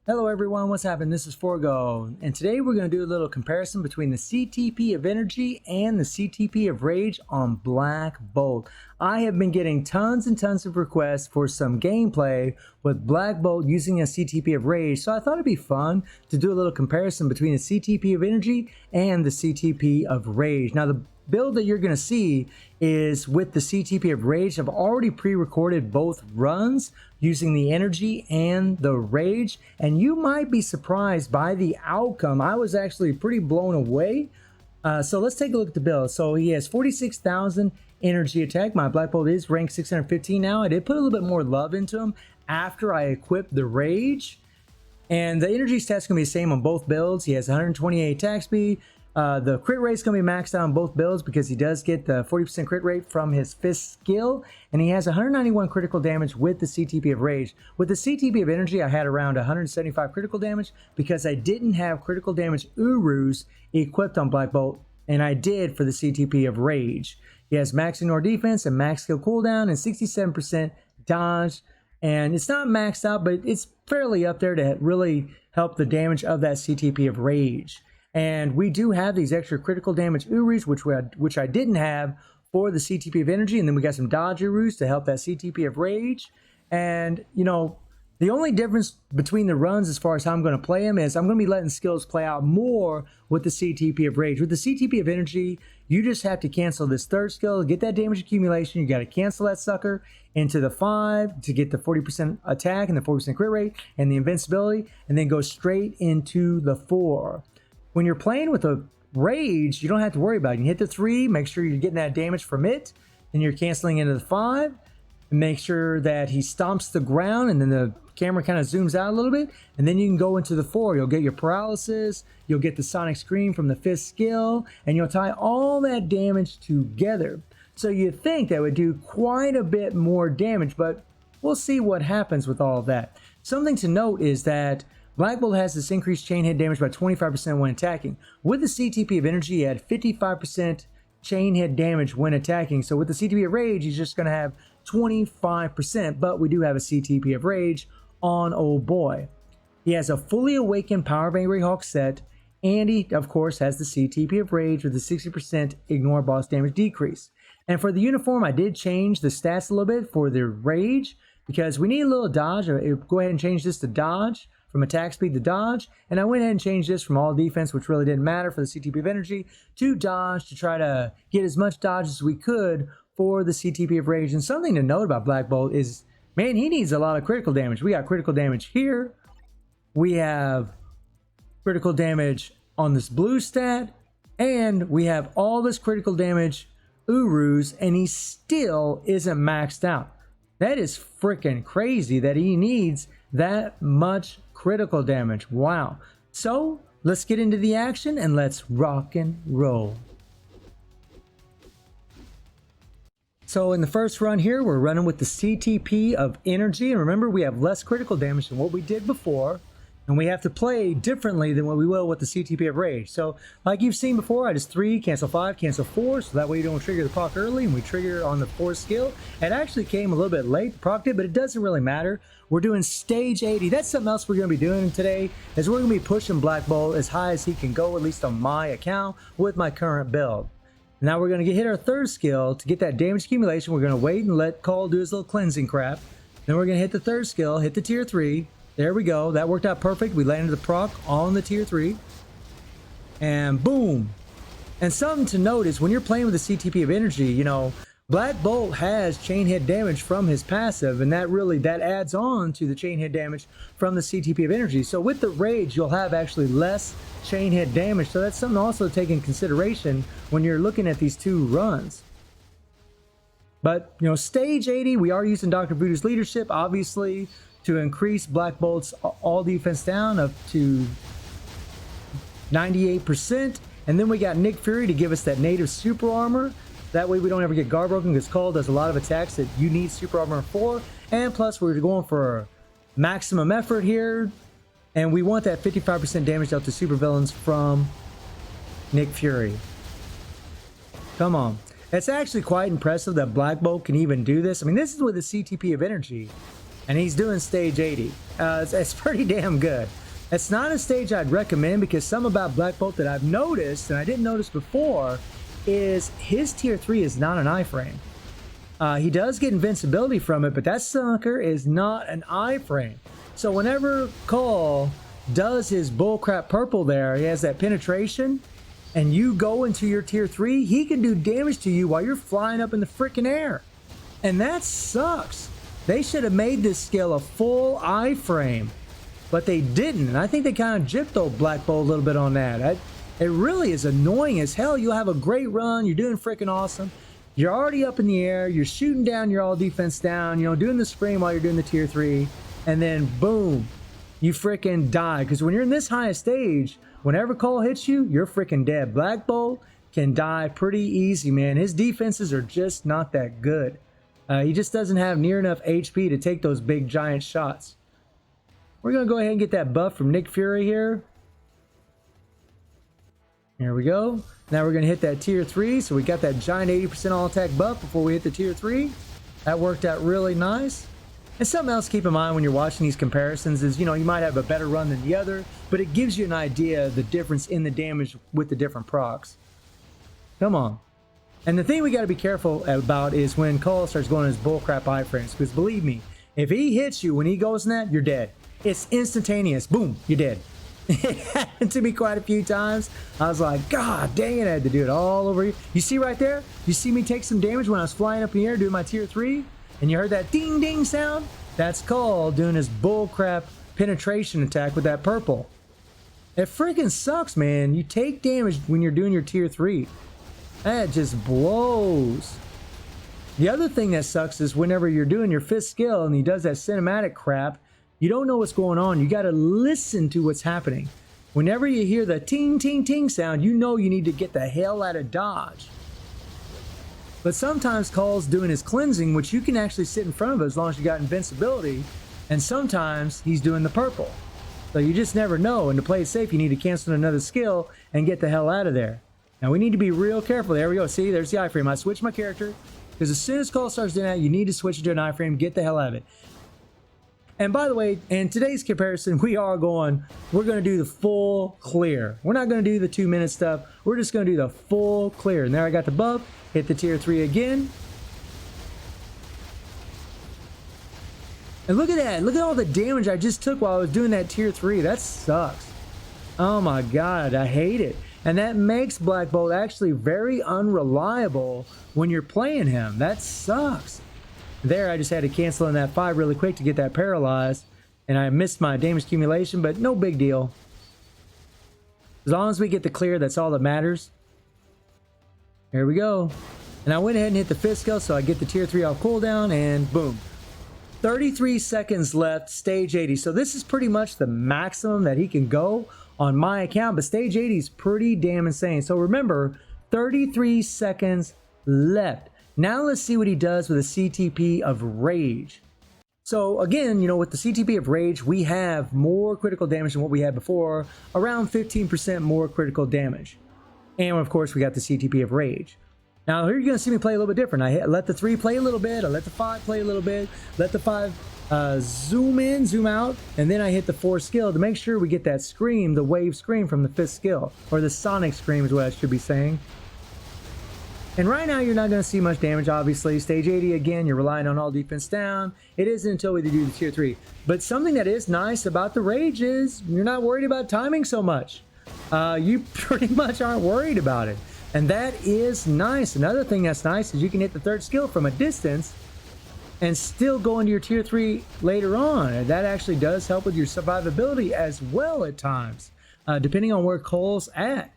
Hello everyone, what's happening? This is Forgo, and today we're going to do a little comparison between the CTP of Energy and the CTP of Rage on Black Bolt. I have been getting tons and tons of requests for some gameplay with Black Bolt using a CTP of Rage, so I thought it'd be fun to do a little comparison between the CTP of Energy and the CTP of Rage. Now the build that you're going to see is with the CTP of Rage. I've already pre-recorded both runs using the Energy and the Rage, and you might be surprised by the outcome. I was actually pretty blown away. So let's take a look at the build. So he has 46,000 energy attack. My Black Bolt is ranked 615 now. I did put a little bit more love into him after I equipped the Rage, and the energy stats going to be the same on both builds. He has 128 attack speed. The crit rate is going to be maxed out on both builds because he does get the 40% crit rate from his fist skill, and he has 191 critical damage with the CTP of Rage. With the CTP of Energy, I had around 175 critical damage because I didn't have critical damage Urus equipped on Black Bolt, and I did for the CTP of Rage. He has max ignore defense and max skill cooldown and 67% dodge, and it's not maxed out, but it's fairly up there to really help the damage of that CTP of Rage. And we do have these extra critical damage Urus, which I didn't have for the CTP of Energy. And then we got some dodge Urus to help that CTP of Rage. And, you know, the only difference between the runs as far as how I'm going to play them is I'm going to be letting skills play out more with the CTP of Rage. With the CTP of Energy, you just have to cancel this third skill, get that damage accumulation. You got to cancel that sucker into the 5 to get the 40% attack and the 40% crit rate and the invincibility, and then go straight into the 4. When you're playing with a Rage, you don't have to worry about it. You hit the 3, make sure you're getting that damage from it, and you're canceling into the 5, and make sure that he stomps the ground, and then the camera kind of zooms out a little bit, and then you can go into the 4. You'll get your paralysis, you'll get the sonic scream from the fifth skill, and you'll tie all that damage together. So you'd think that would do quite a bit more damage, but we'll see what happens with all of that. Something to note is that Black Bolt has this increased chain hit damage by 25% when attacking. With the CTP of Energy, he had 55% chain hit damage when attacking. So with the CTP of Rage, he's just going to have 25%, but we do have a CTP of Rage on old boy. He has a fully awakened Power of Angry Hawk set, and he, of course, has the CTP of Rage with a 60% ignore boss damage decrease. And for the uniform, I did change the stats a little bit for the Rage because we need a little dodge. I'll go ahead and change this to dodge, from attack speed to dodge, and I went ahead and changed this from all defense, which really didn't matter for the CTP of Energy, to dodge to try to get as much dodge as we could for the CTP of Rage. And something to note about Black Bolt is, man, he needs a lot of critical damage. We got critical damage here. We have critical damage on this blue stat, and we have all this critical damage Urus, and he still isn't maxed out. That is freaking crazy that he needs that much critical damage. Wow. So let's get into the action and let's rock and roll. So in the first run here, we're running with the CTP of Energy, and remember, we have less critical damage than what we did before, and we have to play differently than what we will with the CTP of Rage. So like you've seen before, I just 3, cancel 5, cancel 4, so that way you don't trigger the proc early, and we trigger on the 4th skill. It actually came a little bit late, procced it, but it doesn't really matter. We're doing stage 80. That's something else we're going to be doing today, is we're going to be pushing Black Bolt as high as he can go, at least on my account, with my current build. Now we're going to hit our 3rd skill. To get that damage accumulation, we're going to wait and let Cole do his little cleansing crap. Then we're going to hit the 3rd skill, hit the tier 3. There we go. That worked out perfect. We landed the proc on the tier 3. And boom. And something to note is when you're playing with the CTP of Energy, you know, Black Bolt has chain hit damage from his passive, and that adds on to the chain hit damage from the CTP of Energy. So with the Rage, you'll have actually less chain hit damage. So that's something also to take in consideration when you're looking at these two runs. But, you know, stage 80, we are using Dr. Voodoo's leadership, obviously, to increase Black Bolt's all defense down up to 98%. And then we got Nick Fury to give us that native super armor. That way we don't ever get guard broken, because Cole does a lot of attacks that you need super armor for. And plus we're going for maximum effort here, and we want that 55% damage out to supervillains from Nick Fury. Come on. It's actually quite impressive that Black Bolt can even do this. I mean, this is with the CTP of Energy. and he's doing stage 80. It's pretty damn good. It's not a stage I'd recommend because some about Black Bolt that I've noticed, and I didn't notice before, is his tier 3 is not an iframe. He does get invincibility from it, but that sucker is not an iframe. So whenever Cole does his bullcrap purple there, he has that penetration, and you go into your tier 3, he can do damage to you while you're flying up in the freaking air. And that sucks. They should have made this skill a full iframe, but they didn't. And I think they kind of gypped old Black Bolt a little bit on that. It really is annoying as hell. You'll have a great run. You're doing freaking awesome. You're already up in the air. You're shooting down your all defense down, you know, doing the scream while you're doing the tier 3. And then boom, you freaking die. Because when you're in this highest stage, whenever Cole hits you, you're freaking dead. Black Bolt can die pretty easy, man. His defenses are just not that good. He just doesn't have near enough HP to take those big giant shots. We're going to go ahead and get that buff from Nick Fury here. There we go. Now we're going to hit that tier 3. So we got that giant 80% all attack buff before we hit the tier 3. That worked out really nice. And something else to keep in mind when you're watching these comparisons is, you know, you might have a better run than the other, but it gives you an idea of the difference in the damage with the different procs. Come on. And the thing we got to be careful about is when Cole starts going his bullcrap iframes, because believe me, if he hits you when he goes in that, you're dead. It's instantaneous. Boom, you're dead. It happened to me quite a few times. I was like, God dang it, I had to do it all over you. You see right there? You see me take some damage when I was flying up in the air doing my tier 3? And you heard that ding ding sound? That's Cole doing his bullcrap penetration attack with that purple. It freaking sucks, man. You take damage when you're doing your tier 3. That just blows. The other thing that sucks is whenever you're doing your 5th skill and he does that cinematic crap, you don't know what's going on. You got to listen to what's happening. Whenever you hear the ting, ting, ting sound, you know you need to get the hell out of dodge. But sometimes Cole's doing his cleansing, which you can actually sit in front of as long as you got invincibility. And sometimes he's doing the purple. So you just never know. And to play it safe, you need to cancel another skill and get the hell out of there. Now we need to be real careful. There we go. See, there's the iframe. I switched my character because as soon as Cole starts doing that, you need to switch it to an iframe, get the hell out of it. And by the way, in today's comparison, we're going to do the full clear. We're not going to do the 2-minute stuff. We're just going to do the full clear. And there I got the buff, hit the tier 3 again. And look at that. Look at all the damage I just took while I was doing that tier 3. That sucks. Oh my God, I hate it. And that makes Black Bolt actually very unreliable when you're playing him. That sucks. There, I just had to cancel in that 5 really quick to get that paralyzed. And I missed my damage accumulation, but no big deal. As long as we get the clear, that's all that matters. Here we go. And I went ahead and hit the 5th skill, so I get the tier 3 off cooldown, and boom. 33 seconds left, stage 80. So this is pretty much the maximum that he can go on my account, but stage 80 is pretty damn insane. So remember, 33 seconds left. Now let's see what he does with a CTP of Rage. So again, you know, with the CTP of Rage, we have more critical damage than what we had before, around 15% more critical damage. And of course, we got the CTP of Rage. Now here you're going to see me play a little bit different. I let the 3 play a little bit, I let the 5 play a little bit, let the 5 zoom in, zoom out, and then I hit the 4 skill to make sure we get that scream, the wave scream from the 5th skill, or the sonic scream is what I should be saying. And right now you're not going to see much damage, obviously. Stage 80 again, you're relying on all defense down. It isn't until we do the tier 3. But something that is nice about the Rage is you're not worried about timing so much. You pretty much aren't worried about it. And that is nice. Another thing that's nice is you can hit the 3rd skill from a distance and still go into your tier 3 later on. And that actually does help with your survivability as well at times, depending on where Cole's at.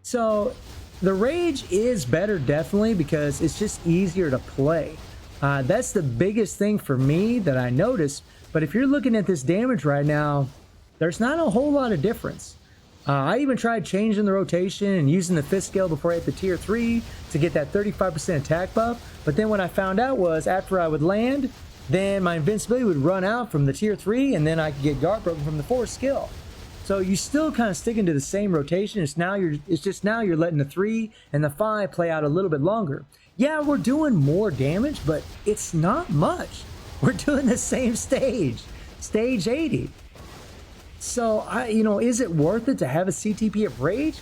So the Rage is better, definitely, because it's just easier to play. That's the biggest thing for me that I noticed. But if you're looking at this damage right now, there's not a whole lot of difference. I even tried changing the rotation and using the 5th skill before I hit the tier 3 to get that 35% attack buff. But then what I found out was after I would land, then my invincibility would run out from the tier 3 and then I could get guard broken from the 4th skill. So you still kind of sticking to the same rotation. It's just now you're letting the 3 and the 5 play out a little bit longer. Yeah, we're doing more damage, but it's not much. We're doing the same stage, stage 80. So, you know, is it worth it to have a CTP of Rage?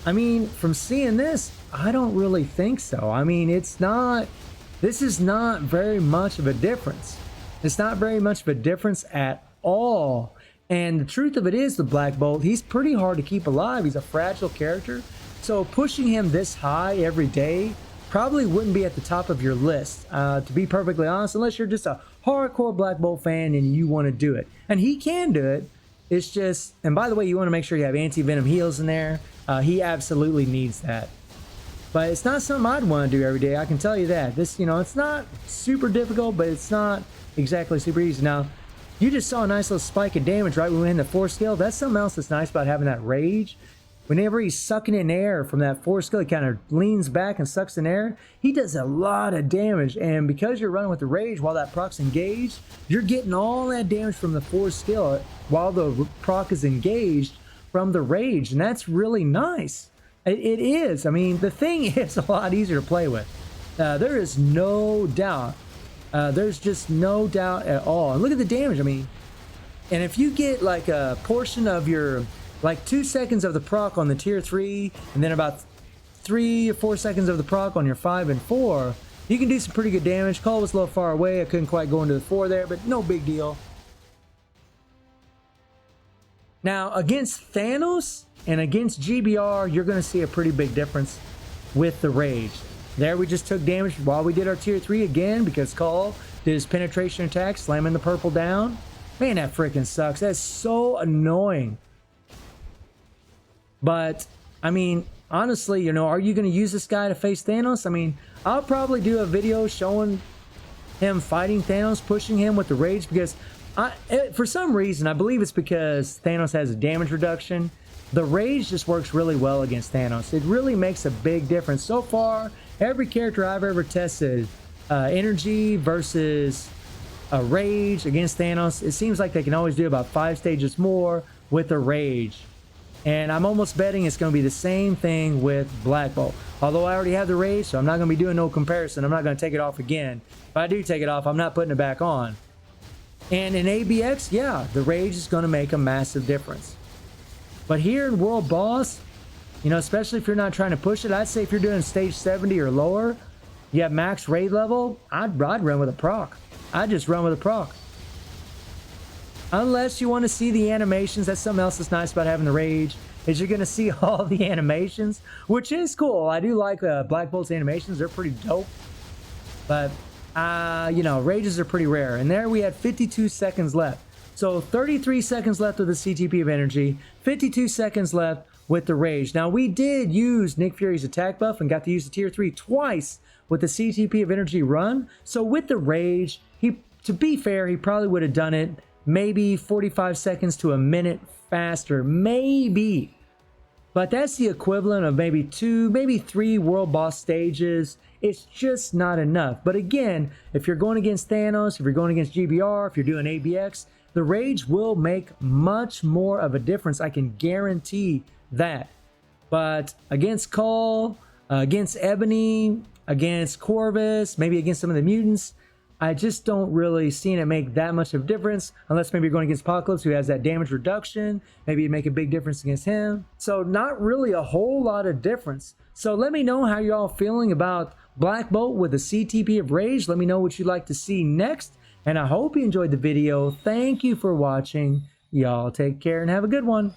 I mean, from seeing this, I don't really think so. I mean, this is not very much of a difference. It's not very much of a difference at all. And the truth of it is, the Black Bolt, he's pretty hard to keep alive. He's a fragile character. So pushing him this high every day probably wouldn't be at the top of your list, to be perfectly honest, unless you're just a hardcore Black Bolt fan and you want to do it. And he can do it. It's just, and by the way, you want to make sure you have anti-venom heals in there. He absolutely needs that. But it's not something I'd want to do every day, I can tell you that. This, you know, it's not super difficult, but it's not exactly super easy. Now, you just saw a nice little spike of damage right when we went into 4 skill. That's something else that's nice about having that rage. Whenever he's sucking in air from that 4 skill, he kind of leans back and sucks in air. He does a lot of damage, and because you're running with the rage while that proc's engaged, you're getting all that damage from the 4 skill while the proc is engaged from the rage, and that's really nice. It is. I mean, the thing is a lot easier to play with. There is no doubt. There's just no doubt at all. And look at the damage. I mean, and if you get like a portion of your, like 2 seconds of the proc on the tier 3, and then about 3 or 4 seconds of the proc on your 5 and 4, you can do some pretty good damage. Cole was a little far away. I couldn't quite go into the 4 there, but no big deal. Now, against Thanos and against GBR, you're going to see a pretty big difference with the rage. There we just took damage while we did our tier 3 again because Cole did his penetration attack, slamming the purple down. Man, that freaking sucks. That's so annoying. But, I mean, honestly, you know, are you going to use this guy to face Thanos? I mean, I'll probably do a video showing him fighting Thanos, pushing him with the rage, because for some reason, I believe it's because Thanos has a damage reduction. The rage just works really well against Thanos. It really makes a big difference. So far, every character I've ever tested, energy versus a rage against Thanos, it seems like they can always do about 5 stages more with a rage. And I'm almost betting it's going to be the same thing with Black Bolt. Although I already have the rage, so I'm not going to be doing no comparison. I'm not going to take it off again. If I do take it off, I'm not putting it back on. And in ABX, yeah, the rage is going to make a massive difference. But here in World Boss, you know, especially if you're not trying to push it, I'd say if you're doing stage 70 or lower, you have max raid level, I'd run with a proc. I'd just run with a proc. Unless you want to see the animations. That's something else that's nice about having the rage, is you're going to see all the animations, which is cool. I do like Black Bolt's animations. They're pretty dope. But, you know, rages are pretty rare. And there we had 52 seconds left. So 33 seconds left with the CTP of energy, 52 seconds left with the rage. Now, we did use Nick Fury's attack buff and got to use the tier 3 twice with the CTP of energy run. So with the rage, to be fair, he probably would have done it maybe 45 seconds to a minute faster, maybe. But that's the equivalent of maybe 2, maybe 3 world boss stages. It's just not enough. But again, if you're going against Thanos, if you're going against GBR, if you're doing ABX, the rage will make much more of a difference. I can guarantee that. But against Cole, against Ebony, against Corvus, maybe against some of the mutants, I just don't really see it make that much of a difference, unless maybe you're going against Apocalypse, who has that damage reduction. Maybe it'd make a big difference against him. So not really a whole lot of difference. So let me know how you're all feeling about Black Bolt with the CTP of Rage. Let me know what you'd like to see next. And I hope you enjoyed the video. Thank you for watching. Y'all take care and have a good one.